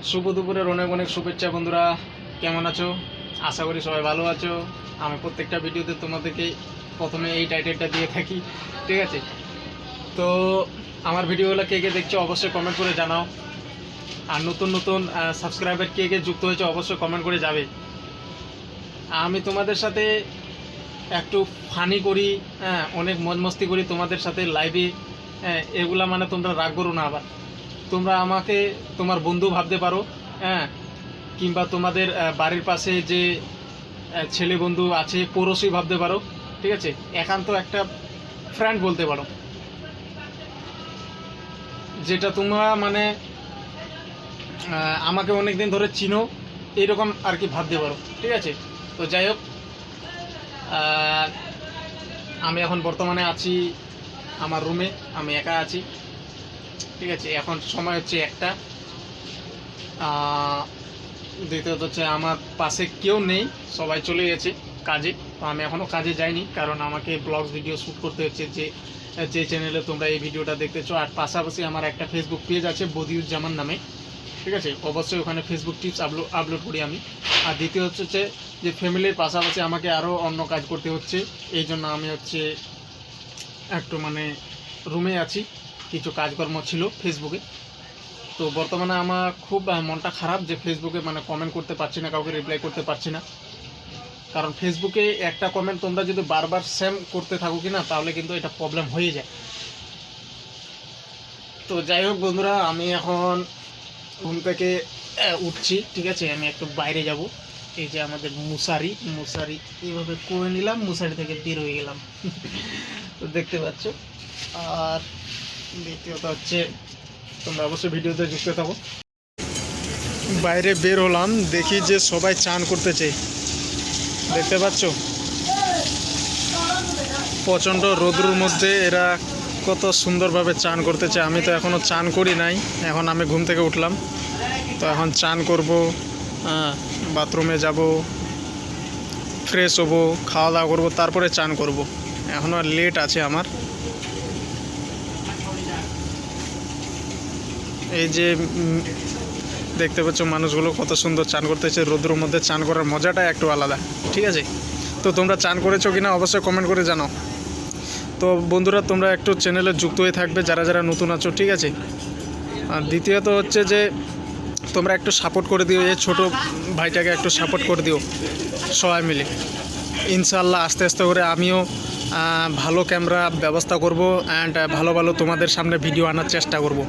শুভ দুপুরের অনেক অনেক শুভেচ্ছা বন্ধুরা, কেমন আছো? আশা করি সবাই ভালো আছো। আমি প্রত্যেকটা ভিডিওতে তোমাদেরকে প্রথমে এই টাইটেলটা দিয়ে থাকি, ঠিক আছে? তো আমার ভিডিওগুলো কে কে দেখছো অবশ্যই কমেন্ট করে জানাও। আর নতুন নতুন সাবস্ক্রাইবার কে কে যুক্ত হয়েছে অবশ্যই কমেন্ট করে যাবে। আমি তোমাদের সাথে একটু ফানি করি, হ্যাঁ, অনেক মজ মস্তি করি তোমাদের সাথে লাইভে। হ্যাঁ, এগুলা মানে তোমরা রাগ করো না আবার। তোমরা আমাকে তোমার বন্ধু ভাবতে পারো, হ্যাঁ, কিংবা তোমাদের বাড়ির পাশে যে ছেলে বন্ধু আছে পড়োশি ভাবতে পারো, ঠিক আছে? একান্ত একটা ফ্রেন্ড বলতে পারো, যেটা তোমরা মানে আমাকে অনেক দিন ধরে চিনো, এইরকম আর কি ভাবতে পারো, ঠিক আছে? তো যাই হোক, আমি এখন বর্তমানে আছি আমার রুমে, আমি একা আছি, ঠিক আছে? এখন সময় হচ্ছে একটা। দ্বিতীয়ত হচ্ছে আমার পাশে কেউ নেই, সবাই চলে গেছে কাজে। তো আমি এখনও কাজে যাইনি, কারণ আমাকে ব্লগস ভিডিও শ্যুট করতে হচ্ছে, যে চ্যানেলে তোমরা এই ভিডিওটা দেখতেছো। আর পাশাপাশি আমার একটা ফেসবুক পেজ আছে বদিউজ্জামান নামে, ঠিক আছে? অবশ্যই ওখানে ফেসবুক টিপস আপলোড করি আমি। আর দ্বিতীয় হচ্ছে যে ফ্যামিলির পাশাপাশি আমাকে আরও অন্য কাজ করতে হচ্ছে, এই জন্য আমি হচ্ছে একটু মানে রুমে আছি, কিছু কাজকর্ম ছিল ফেসবুকে। তো বর্তমানে আমার খুব মনটা খারাপ যে ফেসবুকে মানে কমেন্ট করতে পারছি না, কাউকে রিপ্লাই করতে পারছি না। কারণ ফেসবুকে একটা কমেন্ট তোমরা যদি বারবার সেম করতে থাকো কি না, তাহলে কিন্তু এটা প্রবলেম হয়ে যায়। তো যাই হোক বন্ধুরা, আমি এখন ঘুম থেকে উঠছি, ঠিক আছে? আমি একটু বাইরে যাব। এই যে আমাদের মশারি এইভাবে করে নিলাম, মশারি থেকে বের হয়ে গেলাম। তো দেখতে পাচ্ছ। আর দ্বিতীয়ত হচ্ছে তোমরা অবশ্যই ভিডিওতে যুক্ত থাকো। বাইরে বের হলাম, দেখি যে সবাই চান করতেছে, দেখতে পাচ্ছ? প্রচণ্ড রোদ্রুর মধ্যে এরা কত সুন্দরভাবে চান করতেছে। আমি তো এখনও চান করি নাই, এখন আমি ঘুম থেকে উঠলাম, তো এখন চান করব, বাথরুমে যাব, ফ্রেশ হবো, খাওয়া দাওয়া করবো, তারপরে চান করব। এখনও লেট আছে আমার। এই যে দেখতে পাচ্ছ মানুষগুলো কত সুন্দর চান করতেছে রোদ্রের মধ্যে। চান করার মজাটা একটু আলাদা, ঠিক আছে? তো তোমরা চান করেছো কিনা অবশ্যই কমেন্ট করে জানাও। তো বন্ধুরা, তোমরা একটু চ্যানেলে যুক্ত হয়ে থাকবে যারা যারা নতুন আছো, ঠিক আছে? আর দ্বিতীয়ত হচ্ছে যে তোমরা একটু সাপোর্ট করে দিও, এই ছোটো ভাইটাকে একটু সাপোর্ট করে দিও সবাই মিলে। ইনশাআল্লাহ আস্তে আস্তে করে আমিও ভালো ক্যামেরা ব্যবস্থা করব, অ্যান্ড ভালো ভালো তোমাদের সামনে ভিডিও আনার চেষ্টা করব।